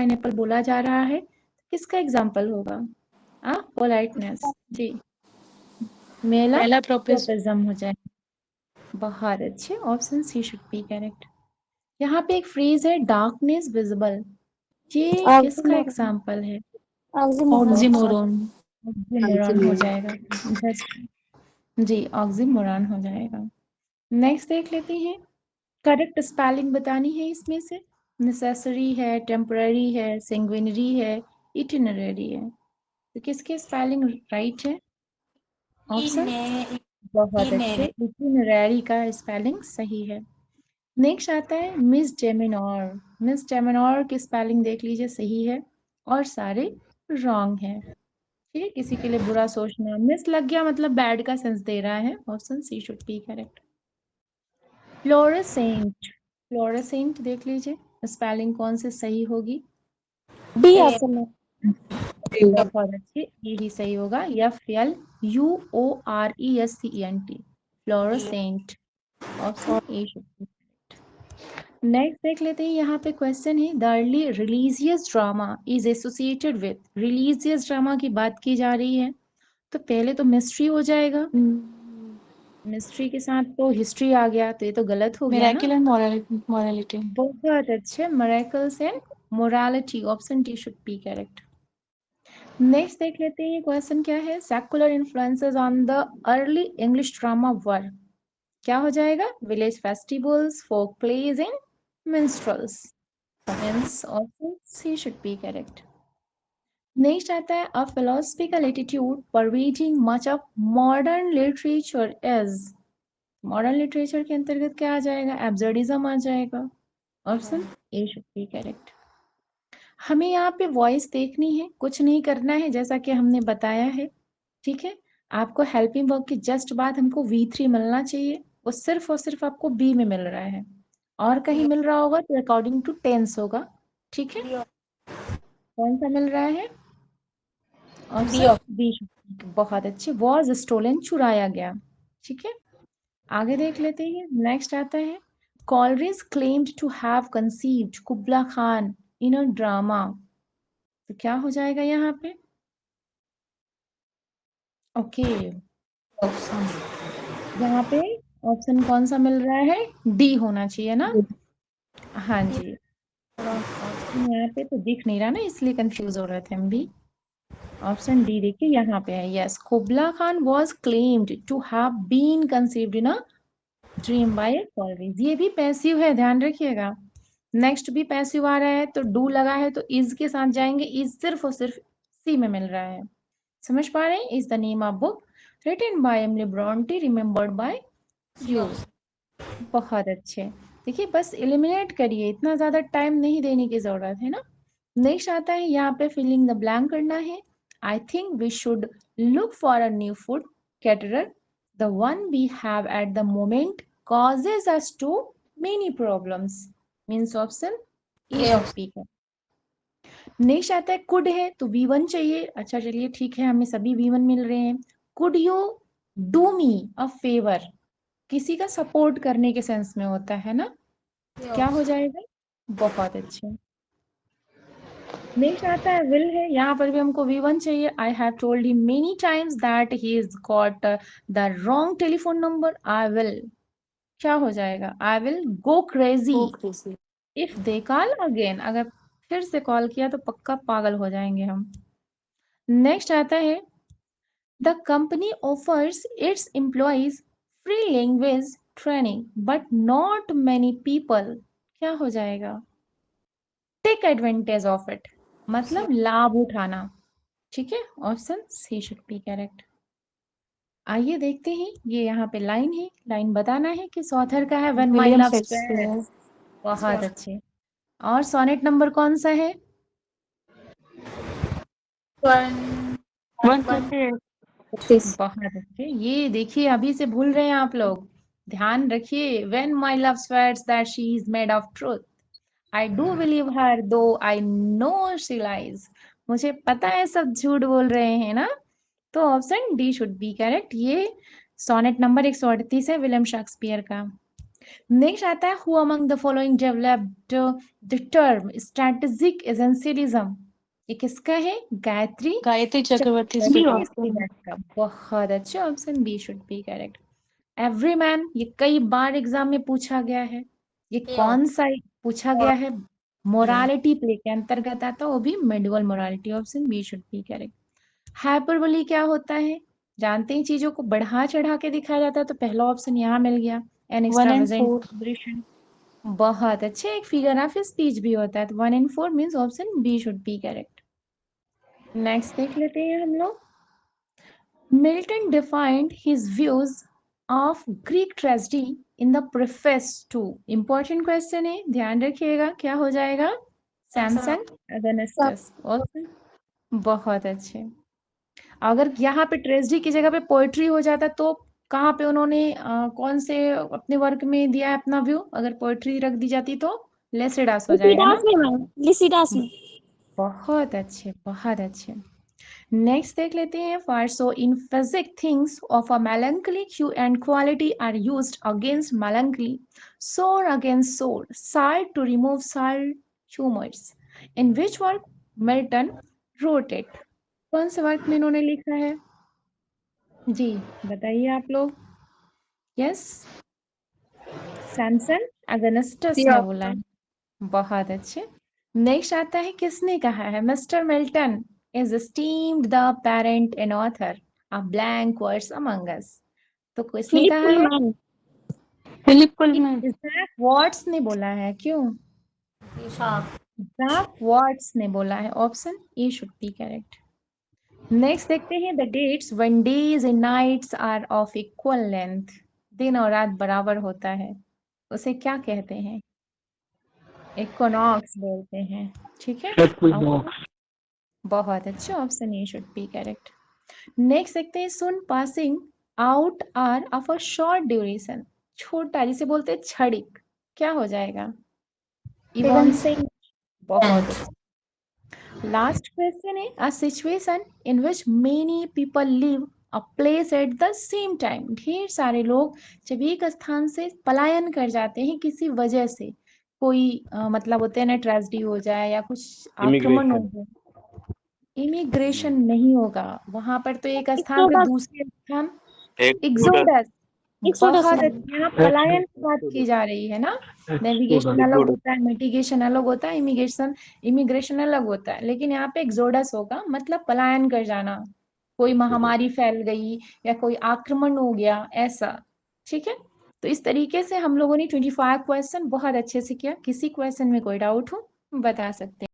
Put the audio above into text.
Pineapple बोला जा रहा है, किसका एग्जाम्पल होगा? पोलाइटनेस। जी, मेला मेला प्रोपिस प्रोपिज्म हो जाए। बहुत अच्छे, option C should be correct. यहाँ पे एक फ्रेज है डार्कनेस विजिबल, ये किसका एग्जाम्पल है? ऑक्सीमोरॉन। ऑक्सीमोरॉन हो जाएगा। जी, ऑक्सीमोरॉन हो जाएगा। नेक्स्ट देख लेते हैं, करेक्ट स्पेलिंग बतानी है इसमें से। नेसेसरी है, टेम्पररी है, सेंग्विनरी है, इटिनररी है, तो किसके स्पेलिंग राइट है? ऑप्शन बहुत अच्छे, इटिनररी का स्पेलिंग सही है। नेक्स्ट आता है मिस जेमिनोर। मिस जेमिनोर की स्पेलिंग देख लीजिए, सही है और सारे रॉन्ग है। ठीक है, किसी के लिए बुरा सोचना, मिस लग गया मतलब बैड का सेंस दे रहा है। Option C should be correct. Fluorescent, fluorescent देख लीजिए, स्पेलिंग कौन से सही होगी? डी ऑप्शन में। बहुत अच्छी, यही सही होगा, FLUORESCENT, fluorescent. Option A should B. Next देख लेते हैं, यहाँ पे क्वेश्चन है the early religious drama is associated with, religious drama की बात की जा रही है, तो पहले तो मिस्ट्री हो जाएगा, मिस्ट्री के साथ तो हिस्ट्री आ गया, तो ये तो गलत हो गया ना। Miracle and morality. बहुत अच्छे, miracles and morality, option D should be correct. Next देख लेते हैं, क्वेश्चन क्या है, secular influences on the early English drama were, क्या हो जाएगा? Village festivals, folk plays and minstrels. Hence, option C should be correct. Next आता है a philosophical attitude pervading much of modern literature is. Modern literature के अंतर्गत क्या आ जाएगा? Absurdism आ जाएगा। Option A should be correct. हमें यहाँ पे वॉइस देखनी है, कुछ नहीं करना है, जैसा कि हमने बताया है। ठीक है, आपको हेल्पिंग वर्ब के जस्ट बाद हमको V3 मिलना चाहिए, वो सिर्फ और सिर्फ आपको बी में मिल रहा है, और कहीं मिल रहा होगा तो अकॉर्डिंग टू टेंस होगा। ठीक है, कौन सा मिल रहा है? Option B. बहुत अच्छे, वॉज स्टोलन, चुराया गया। ठीक है, आगे देख लेते हैं। नेक्स्ट आता है Coleridge claimed to have conceived Kubla Khan in a drama, तो क्या हो जाएगा यहाँ पे? ओके, यहाँ पे ऑप्शन कौन सा मिल रहा है? डी होना चाहिए ना। हाँ जी, ऑप्शन यहाँ पे तो दिख नहीं रहा ना, इसलिए कंफ्यूज हो रहे थे हम भी। ऑप्शन डी देखिए यहाँ पे है, yes, Kubla Khan was claimed to have been conceived in a dream by Coleridge, ये भी पैसिव है, ध्यान रखिएगा। नेक्स्ट भी पैसिव आ रहा है, तो डू लगा है तो इज के साथ जाएंगे, इज सिर्फ और सिर्फ सी में मिल रहा है। समझ पा रहे हैं? Is the name of book written by Emily Bronte, remembered by you. बहुत अच्छे, देखिए बस एलिमिनेट करिए, इतना ज्यादा टाइम नहीं देने की जरूरत है ना। नेक्स्ट आता है यहाँ पे फिलिंग द ब्लैंक करना है। I think we should look for a new food caterer, the one we have at the moment causes us to many problems, means option A should be है। Next आता है could है तो V1 चाहिए, अच्छा चलिए ठीक है, हमें सभी V1 मिल रहे हैं। Could you do me a favour, किसी का सपोर्ट करने के सेंस में होता है ना, क्या हो जाएगा? बहुत अच्छे। नेक्स्ट आता है विल है, यहाँ पर भी हमको V1 चाहिए। I have told him many times that he is got the wrong telephone number, I will, क्या हो जाएगा? I will go crazy if they call again, अगर फिर से कॉल किया तो पक्का पागल हो जाएंगे हम। नेक्स्ट आता है the company offers it's employees free language training but not many people, क्या हो जाएगा? टेक एडवांटेज ऑफ इट, मतलब लाभ उठाना। ठीक है, option C should be correct. आइए देखते हैं, ये यहाँ पे लाइन है, लाइन बताना है किस ऑथर का है। When my William love Shakespeare. स्पेयर्स, बहुत अच्छे। और सोनेट नंबर कौन सा है? 128। बहुत अच्छे, ये देखिए अभी से भूल रहे हैं आप लोग, ध्यान रखिए। When my love swears that she is made of truth, I do believe her though I no she lies, मुझे पता है सब झूठ बोल रहे हैं ना, तो option D should be correct. ये सोनेट नंबर 138 है विलियम शेक्सपियर का। नेक्स्ट आता है who among the following developed the term strategic essentialism. ये किसका है? गायत्री गायत्री चक्रवर्ती स्पिवाक का। बहुत अच्छे, option B should be correct. Everyman, ये कई बार एग्जाम में पूछा गया है। ये कौन सा पूछा गया है? मोरालिटी प्ले के अंतर्गत आता है, वो भी medieval morality. Option B should be correct. Hyperbole क्या होता है? जानते हैं, चीजों को बढ़ा चढ़ा के दिखाया जाता है, तो पहला ऑप्शन यहाँ मिल गया, एन 1 and एक्स्ट्रावेजेंट 4 सेलिब्रेशन। बहुत अच्छे। एक फिगर ऑफ स्पीच भी होता है, तो 1 and 4 means option B should be correct. Next देख लेते हैं हम लोग। Milton defined his views of Greek tragedy in the preface to. Important question है, ध्यान रखिएगा, क्या हो जाएगा? सैमसन अगेनेस्टस। ऑप्शन बहुत अच्छे। अगर यहाँ पे ट्रेजेडी की जगह पे पोएट्री हो जाता तो कहाँ पे उन्होंने कौन से अपने वर्क में दिया है अपना व्यू? अगर पोएट्री रख दी जाती तो लेसिडास हो जाएगा ना। लिसिडास में मैम, लिसिडास में। बहुत अच्छे, बहुत अच्छे। नेक्स्ट देख लेते हैं। For so in physic things of a melancholy hue and quality are used against melancholy, sore against sore, sigh to remove sour humors. In which work Milton wrote it? कौन से वर्क में इन्होंने लिखा है? जी बताइए आप लोग। यस, सैमसन अगेनेस्टस ने बोला है। बहुत अच्छे। नेक्स्ट आता है, किसने कहा है Mister Milton is esteemed the parent and author of blank words among us. तो किसने फिलिप कहा है? Pullman. Philip Pullman. Isaac Watts ने बोला है। क्यों? इज़ाक वॉट्स ने बोला है। Option A should be correct. Next देखते हैं the dates when days and nights are of equal length. दिन और रात बराबर होता है, उसे क्या कहते हैं? इक्विनॉक्स बोलते हैं। ठीक है, बहुत अच्छे, option A should be correct. Next देखते हैं sun passing out are of a short duration. छोटा, जिसे बोलते हैं क्षणिक, क्या हो जाएगा? इवॉन्सिंग। बहुत अच्छा। लास्ट क्वेश्चन है a situation in which many people live a place at the same time. ढेर सारे लोग जब एक स्थान से पलायन कर जाते हैं किसी वजह से, कोई मतलब होते हैं ना, ट्रेजेडी हो जाए या कुछ आक्रमण हो जाए। इमिग्रेशन नहीं होगा वहां पर, तो एक स्थान से एक्सोडस। दूसरे स्थान, एक्सोडस। एग्जोडस। एक्सोडस बहुत मैम। अच्छी, यहाँ पलायन की बात की जा रही है ना। नेविगेशन अलग होता है, मिटिगेशन अलग होता है, इमिग्रेशन इमिग्रेशन अलग होता है, लेकिन यहाँ पे एक्सोडस होगा, मतलब पलायन कर जाना। कोई महामारी फैल गई या कोई आक्रमण हो गया, ऐसा। ठीक है, तो इस तरीके से हम लोगों ने 25 क्वेश्चन बहुत अच्छे से किया। किसी क्वेश्चन में कोई डाउट हो बता सकते हैं।